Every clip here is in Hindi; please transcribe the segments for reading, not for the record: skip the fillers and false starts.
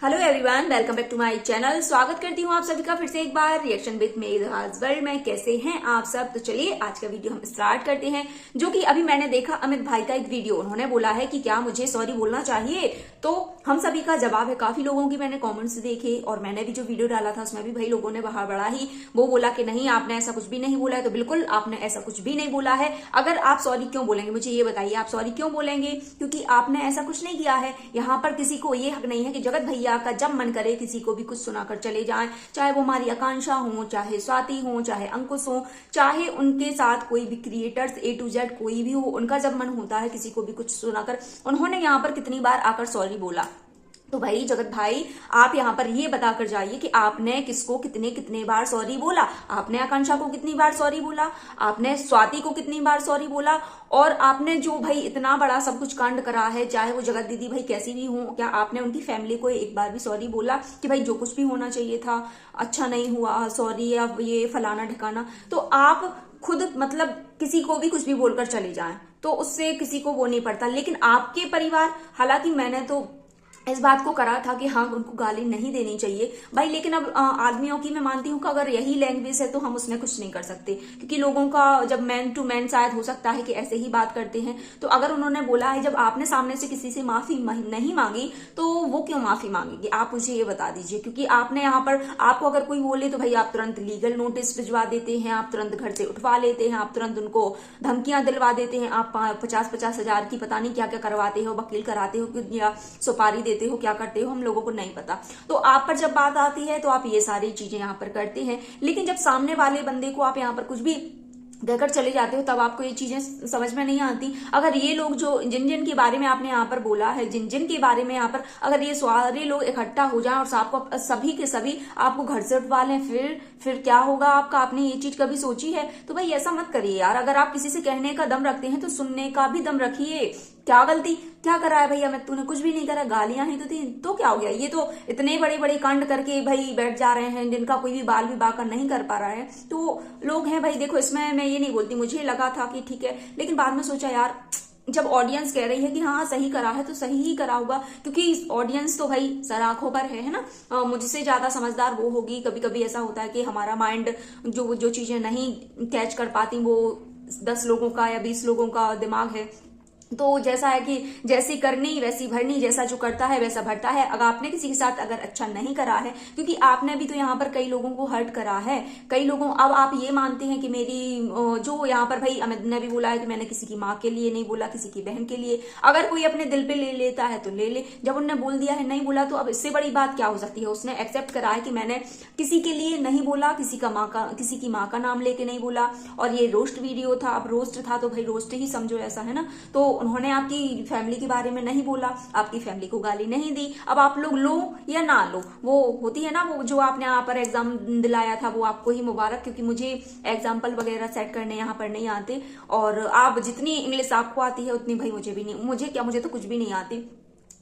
Hello everyone, welcome back to my channel. स्वागत करती हूँ आप सभी का फिर से एक बार रिएक्शन विद मेघराज वर्ल्ड में। कैसे हैं आप सब? तो चलिए आज का वीडियो हम स्टार्ट करते हैं। जो कि अभी मैंने देखा अमित भाई का एक वीडियो, उन्होंने बोला है कि क्या मुझे सॉरी बोलना चाहिए। तो हम सभी का जवाब है, काफी लोगों की मैंने कॉमेंट्स देखे और मैंने भी जो वीडियो डाला था उसमें भी भाई लोगों ने बड़ा ही वो बोला कि नहीं, आपने ऐसा कुछ भी नहीं बोला है। तो बिल्कुल आपने ऐसा कुछ भी नहीं बोला है। अगर आप सॉरी क्यों बोलेंगे, मुझे ये बताइए, आप सॉरी क्यों बोलेंगे? क्योंकि आपने ऐसा कुछ नहीं किया है। यहाँ पर किसी को ये हक नहीं है कि जगत भैया का जब मन करे किसी को भी कुछ सुनाकर चले जाएं, चाहे वो हमारी आकांक्षा हो, चाहे स्वाति हो, चाहे अंकुश हो, चाहे उनके साथ कोई भी क्रिएटर्स A to Z कोई भी हो, उनका जब मन होता है किसी को भी कुछ सुनाकर, उन्होंने यहाँ पर कितनी बार आकर सॉरी बोला। तो भाई जगत भाई, आप यहाँ पर ये बताकर जाइए कि आपने किसको कितने कितने बार सॉरी बोला। आपने आकांक्षा को कितनी बार सॉरी बोला, आपने स्वाति को कितनी बार सॉरी बोला, और आपने जो भाई इतना बड़ा सब कुछ कांड करा है, चाहे वो जगत दीदी भाई कैसी भी हो, क्या आपने उनकी फैमिली को एक बार भी सॉरी बोला कि भाई जो कुछ भी होना चाहिए था अच्छा नहीं हुआ, सॉरी, या ये फलाना ठिकाना? तो आप खुद मतलब किसी को भी कुछ भी बोलकर चले जाएं तो उससे किसी को वो नहीं पड़ता। लेकिन आपके परिवार, हालांकि मैंने तो इस बात को करा था कि हाँ उनको गाली नहीं देनी चाहिए भाई, लेकिन अब आदमियों की मैं मानती हूँ कि अगर यही लैंग्वेज है तो हम उसमें कुछ नहीं कर सकते, क्योंकि लोगों का जब मैन टू मैन शायद हो सकता है कि ऐसे ही बात करते हैं। तो अगर उन्होंने बोला है, जब आपने सामने से किसी से माफी नहीं मांगी तो वो क्यों माफी मांगेगी? आप मुझे ये बता दीजिए। क्योंकि आपने यहाँ पर, आपको अगर कोई बोले तो भाई आप तुरंत लीगल नोटिस भिजवा देते हैं, आप तुरंत घर से उठवा लेते हैं, आप तुरंत उनको धमकियां दिलवा देते हैं, आप 50-50 हजार की पता नहीं क्या क्या करवाते हो, वकील कराते हो या सुपारी देते हो, क्या करते हो हम लोगों को नहीं पता। तो आप पर जब बात आती है तो आप ये सारी चीजें यहाँ पर करते हैं, लेकिन जब सामने वाले बंदे को आप यहाँ पर कुछ भी कहकर चले जाते हो तब आपको ये चीजें समझ में नहीं आती। अगर ये लोग जो जिन जिन के बारे में आपने यहाँ पर बोला है, जिन जिन के बारे में यहाँ पर अगर ये सारे लोग इकट्ठा हो जाएं और आपको सभी के सभी आपको घर से उठवा लें, फिर क्या होगा आपका? आपने ये चीज कभी सोची है? तो भाई ऐसा मत करिए यार। अगर आप किसी से कहने का दम रखते हैं तो सुनने का भी दम रखिए। क्या गलती क्या करा है भैया? मैं तूने कुछ भी नहीं करा, गालियां ही तो थी, तो क्या हो गया? ये तो इतने बड़े बड़े कांड करके भाई बैठ जा रहे हैं जिनका कोई भी बाल भी बाका नहीं कर पा रहा है। तो लोग हैं भाई, देखो इसमें मैं ये नहीं बोलती, मुझे लगा था कि ठीक है, लेकिन बाद में सोचा यार जब ऑडियंस कह रही है कि हाँ सही करा है तो सही ही करा होगा, क्योंकि ऑडियंस तो भाई सर आंखों पर है ना। मुझसे ज्यादा समझदार वो होगी। कभी कभी ऐसा होता है कि हमारा माइंड जो चीजें नहीं कैच कर पाती, वो 10 लोगों का या 20 लोगों का दिमाग है। तो जैसा है कि जैसी करनी वैसी भरनी, जैसा जो करता है वैसा भरता है। अगर आपने किसी के साथ अगर अच्छा नहीं करा है, क्योंकि आपने भी तो यहाँ पर कई लोगों को हर्ट करा है, कई लोगों, अब आप ये मानते हैं कि मेरी जो यहाँ पर भाई अमित ने भी बोला है कि मैंने किसी की माँ के लिए नहीं बोला, किसी की बहन के लिए। अगर कोई अपने दिल पे ले लेता है तो ले ले, जब उन्होंने बोल दिया है नहीं बोला, तो अब इससे बड़ी बात क्या हो सकती है? उसने एक्सेप्ट करा है कि मैंने किसी के लिए नहीं बोला, किसी की माँ का नाम लेके नहीं बोला। और ये रोस्ट वीडियो था, अब रोस्ट था तो भाई रोस्ट ही समझो, ऐसा है ना। तो उन्होंने आपकी फैमिली के बारे में नहीं बोला, आपकी फैमिली को गाली नहीं दी। अब आप लोग लो या ना लो, वो होती है ना, वो जो आपने यहाँ पर एग्जाम दिलाया था वो आपको ही मुबारक, क्योंकि मुझे एग्जाम्पल वगैरह सेट करने यहाँ पर नहीं आते। और आप जितनी इंग्लिश आपको आती है उतनी भाई मुझे भी नहीं, मुझे तो कुछ भी नहीं आती।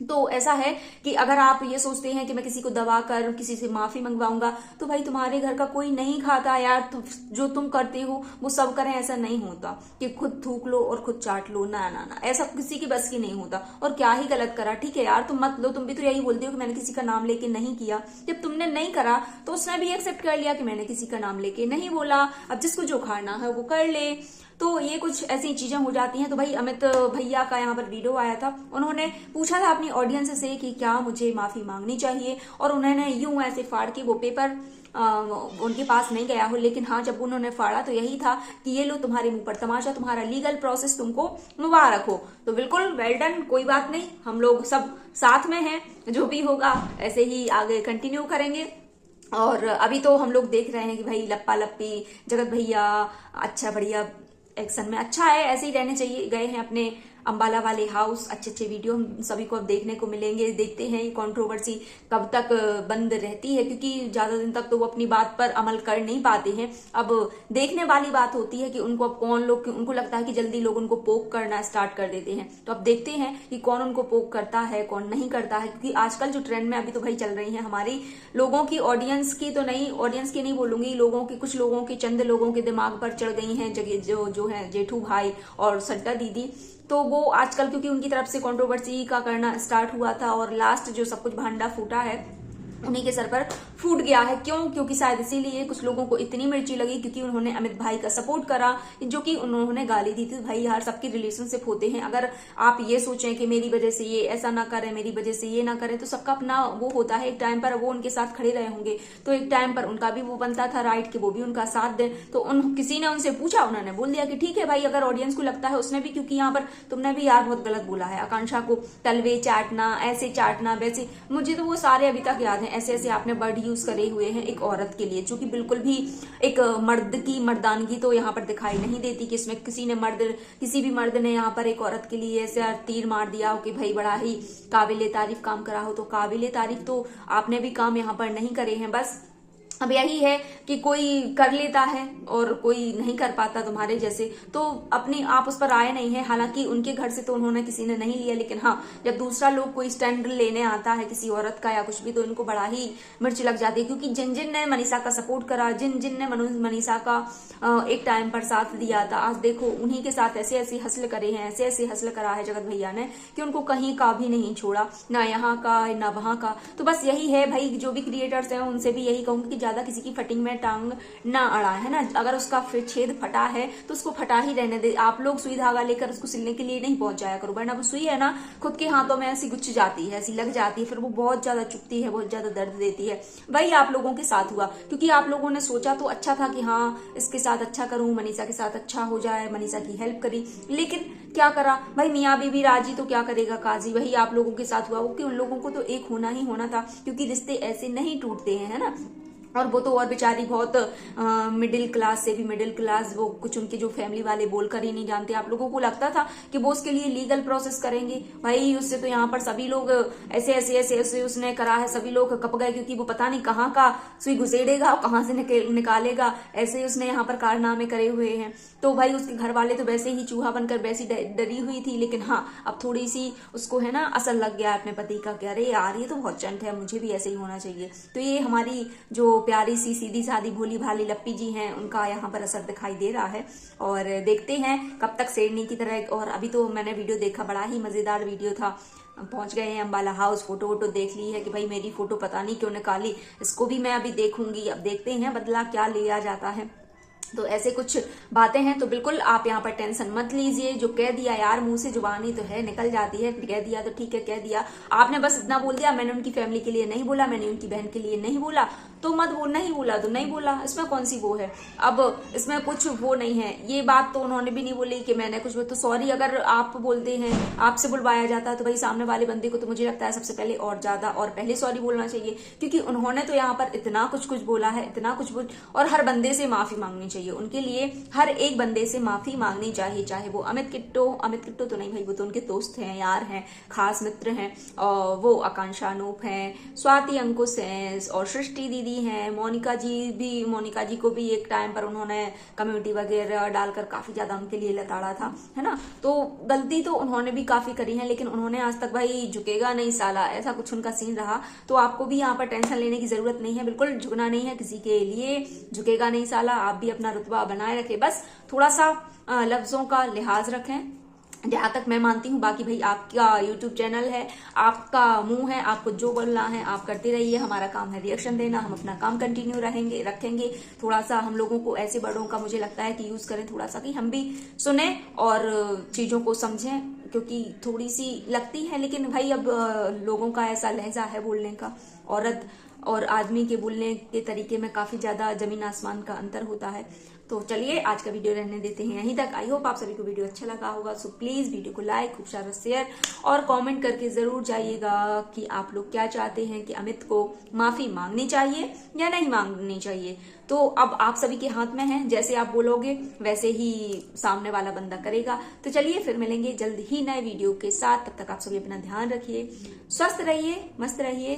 तो ऐसा है कि अगर आप ये सोचते हैं कि मैं किसी को दबा कर किसी से माफी मंगवाऊंगा, तो भाई तुम्हारे घर का कोई नहीं खाता यार। जो तुम करते हो वो सब करें, ऐसा नहीं होता कि खुद थूक लो और खुद चाट लो। ना ना ना, ऐसा किसी की बस की नहीं होता। और क्या ही गलत करा, ठीक है यार, तुम मत लो। तुम भी तो यही बोलते हो कि मैंने किसी का नाम लेके नहीं किया। जब तुमने नहीं करा तो उसने भी एक्सेप्ट कर लिया कि मैंने किसी का नाम लेके नहीं बोला। अब जिसको जो खाना है वो कर ले। तो ये कुछ ऐसी चीजें हो जाती हैं। तो भाई अमित भैया का यहाँ पर वीडियो आया था, उन्होंने पूछा था अपनी ऑडियंस से कि क्या मुझे माफी मांगनी चाहिए, और उन्होंने यूं ऐसे फाड़ के वो पेपर उनके पास नहीं गया हो, लेकिन हाँ जब उन्होंने फाड़ा तो यही था कि ये लो तुम्हारे मुंह पर तमाशा, तुम्हारा लीगल प्रोसेस तुमको मुबारक हो। तो बिल्कुल वेल डन, कोई बात नहीं, हम लोग सब साथ में हैं, जो भी होगा ऐसे ही आगे कंटिन्यू करेंगे। और अभी तो हम लोग देख रहे हैं कि भाई लप्पा लप्पी जगत भैया अच्छा बढ़िया एक्शन में अच्छा है, ऐसे ही रहने चाहिए। गए हैं अपने अंबाला वाले हाउस, अच्छे अच्छे वीडियो हम सभी को अब देखने को मिलेंगे। देखते हैं ये कंट्रोवर्सी कब तक बंद रहती है, क्योंकि ज्यादा दिन तक तो वो अपनी बात पर अमल कर नहीं पाते हैं। अब देखने वाली बात होती है कि उनको अब कौन लोग, उनको लगता है कि जल्दी लोग उनको पोक करना स्टार्ट कर देते हैं। तो अब देखते हैं कि कौन उनको पोक करता है कौन नहीं करता है, क्योंकि आजकल जो ट्रेंड में अभी तो भाई चल रही है हमारी लोगों की, ऑडियंस की तो नहीं, ऑडियंस की नहीं बोलूंगी, लोगों की, कुछ लोगों के, चंद लोगों के दिमाग पर चढ़ गई हैं जो है जेठू भाई और सट्टा दीदी। तो वो आजकल क्योंकि उनकी तरफ से कंट्रोवर्सी का करना स्टार्ट हुआ था और लास्ट जो सब कुछ भांडा फूटा है उन्हीं के सर पर फूट गया है। क्यों? क्योंकि शायद इसीलिए कुछ लोगों को इतनी मिर्ची लगी क्योंकि उन्होंने अमित भाई का सपोर्ट करा, जो कि उन्होंने गाली दी थी। भाई यार, सबके रिलेशनशिप होते हैं, अगर आप ये सोचें कि मेरी वजह से ये ऐसा ना करे, मेरी वजह से ये ना करे, तो सबका अपना वो होता है। एक टाइम पर वो उनके साथ खड़े रहे होंगे तो एक टाइम पर उनका भी वो बनता था राइट कि वो भी उनका साथ दें। तो किसी ने उनसे पूछा, उन्होंने बोल दिया कि ठीक है भाई, अगर ऑडियंस को लगता है उसने भी, क्योंकि यहाँ पर तुमने भी यार बहुत गलत बोला है, आकांक्षा को तलवे चाटना, ऐसे चाटना वैसे, मुझे तो वो सारे अभी तक याद है। ऐसे ऐसे आपने वर्ड यूज करे हुए हैं एक औरत के लिए, जो कि बिल्कुल भी एक मर्द की मर्दानगी तो यहाँ पर दिखाई नहीं देती कि इसमें किसी भी मर्द ने यहाँ पर एक औरत के लिए ऐसे तीर मार दिया हो कि भाई बड़ा ही काबिले तारीफ काम करा हो। तो काबिले तारीफ तो आपने भी काम यहाँ पर नहीं करे हैं। बस अब यही है कि कोई कर लेता है और कोई नहीं कर पाता तुम्हारे जैसे, तो अपनी आप उस पर आए नहीं है। हालांकि उनके घर से तो उन्होंने किसी ने नहीं लिया, लेकिन हाँ, जब दूसरा लोग कोई स्टैंड लेने आता है किसी औरत का या कुछ भी, तो इनको बड़ा ही मिर्च लग जाती है। क्योंकि जिन जिन ने मनीषा का सपोर्ट करा, जिन जिन ने मनीषा का एक टाइम पर साथ दिया था, आज देखो उन्हीं के साथ ऐसे ऐसे हसल करे हैं, ऐसे ऐसे हसल करा है जगत भैया ने कि उनको कहीं का भी नहीं छोड़ा, ना यहाँ का ना वहां का। तो बस यही है भाई, जो भी क्रिएटर्स हैं उनसे भी यही कहूंगी कि ज्यादा किसी की फटिंग में टांग ना अड़ा, है ना। अगर उसका छेद फटा है तो उसको फटा ही रहने दे। आप लोग सुई धागा लेकर उसको सिलने के लिए नहीं पहुंच जाया करो, वरना वो सुई है ना खुद के हाथों में ऐसी गुच्छ जाती है, ऐसी लग जाती है, फिर वो बहुत ज्यादा चुभती है, बहुत ज्यादा दर्द देती है। वही आप लोगों के साथ हुआ, क्योंकि आप लोगों ने सोचा तो अच्छा था कि हाँ इसके साथ अच्छा करूं, मनीषा के साथ अच्छा हो जाए, मनीषा की हेल्प करी, लेकिन क्या करा भाई, मियाँ बीबी राजी तो क्या करेगा काजी। वही आप लोगों के साथ हुआ कि उन लोगों को तो एक होना ही होना था, क्योंकि रिश्ते ऐसे नहीं टूटते हैं, है ना। और वो तो और बेचारी बहुत मिडिल क्लास से भी मिडिल क्लास, वो कुछ उनके जो फैमिली वाले बोलकर ही नहीं जानते। आप लोगों को लगता था कि वो उसके लिए लीगल प्रोसेस करेंगे, भाई उससे तो यहाँ पर सभी लोग ऐसे ऐसे ऐसे ऐसे उसने करा है, सभी लोग कप गए, क्योंकि वो पता नहीं कहाँ का सुई घुसेड़ेगा और कहाँ से निकालेगा, ऐसे उसने यहाँ पर कारनामे करे हुए हैं। तो भाई उसके घर वाले तो वैसे ही चूहा बनकर वैसी डरी हुई थी, लेकिन हाँ अब थोड़ी सी उसको है ना असर लग गया अपने पति का, कि अरे यार ये तो बहुत चंट है, मुझे भी ऐसे ही होना चाहिए। तो ये हमारी जो प्यारी सी सीधी सादी भोली भाली लप्पी जी हैं, उनका यहाँ पर असर दिखाई दे रहा है। और देखते हैं कब तक शेरनी की तरह। और अभी तो मैंने वीडियो देखा, बड़ा ही मजेदार वीडियो था। पहुंच गए हैं अम्बाला हाउस, फोटो वोटो देख ली है कि भाई मेरी फोटो पता नहीं क्यों निकाली, इसको भी मैं अभी देखूंगी। अब देखते हैं बदला क्या लिया जाता है। तो ऐसे कुछ बातें हैं, तो बिल्कुल आप यहाँ पर टेंशन मत लीजिए। जो कह दिया यार, मुंह से जुबानी तो है निकल जाती है, कह दिया तो ठीक है, कह दिया। आपने बस इतना बोल दिया, मैंने उनकी फैमिली के लिए नहीं बोला, मैंने उनकी बहन के लिए नहीं बोला, तो मत बोल, नहीं बोला तो नहीं बोला, इसमें कौन सी वो है। अब इसमें कुछ वो नहीं है। ये बात तो उन्होंने भी नहीं बोली कि मैंने कुछ, तो सॉरी अगर आप बोलते हैं, आपसे बुलवाया जाता है तो भाई सामने वाले बंदे को तो मुझे लगता है सबसे पहले और ज्यादा और पहले सॉरी बोलना चाहिए, क्योंकि उन्होंने तो यहाँ पर इतना कुछ बोला है, इतना कुछ और हर बंदे से माफी मांगनी चाहिए। उनके लिए हर एक बंदे से माफी मांगनी चाहिए, चाहे वो अमित किट्टो तो नहीं भाई, वो तो उनके दोस्त हैं, यार हैं, खास मित्र हैं। और वो आकांक्षा अनूप हैं, स्वाति अंकुश हैं, और सृष्टि दीदी हैं, मोनिका जी को भी एक टाइम पर उन्होंने कम्युनिटी वगैरह डालकर काफी ज्यादा उनके लिए लताड़ा था, है ना। तो गलती तो उन्होंने भी काफी करी है, लेकिन उन्होंने आज तक भाई झुकेगा नहीं साला, ऐसा कुछ उनका सीन रहा। तो आपको भी यहाँ पर टेंशन लेने की जरूरत नहीं है, बिल्कुल झुकना नहीं है किसी के लिए, झुकेगा नहीं साला। आप भी अपना रुतबा बनाए रखें, बस थोड़ा सा लफ्जों का लिहाज रखें, जहाँ तक मैं मानती हूँ। बाकी भाई आपका YouTube चैनल है, आपका मुंह है, आपको जो बोलना है आप करते रहिए, हमारा काम है रिएक्शन देना, हम अपना काम कंटिन्यू रखेंगे। थोड़ा सा हम लोगों को ऐसे वर्डों का मुझे लगता है कि यूज करें थोड़ा सा, कि हम भी सुने और चीजों को समझें, क्योंकि थोड़ी सी लगती है, लेकिन भाई अब लोगों का ऐसा लहजा है बोलने का, औरत और आदमी के बोलने के तरीके में काफी ज्यादा जमीन आसमान का अंतर होता है। तो चलिए आज का वीडियो रहने देते हैं यहीं तक। आई होप आप सभी को वीडियो अच्छा लगा होगा। सो प्लीज वीडियो को लाइक, खूब सारा शेयर और कमेंट करके जरूर जाइएगा कि आप लोग क्या चाहते हैं, कि अमित को माफी मांगनी चाहिए या नहीं मांगनी चाहिए। तो अब आप सभी के हाथ में है, जैसे आप बोलोगे वैसे ही सामने वाला बंदा करेगा। तो चलिए फिर मिलेंगे जल्द ही नए वीडियो के साथ, तब तक आप सभी अपना ध्यान रखिए, स्वस्थ रहिए, मस्त रहिए।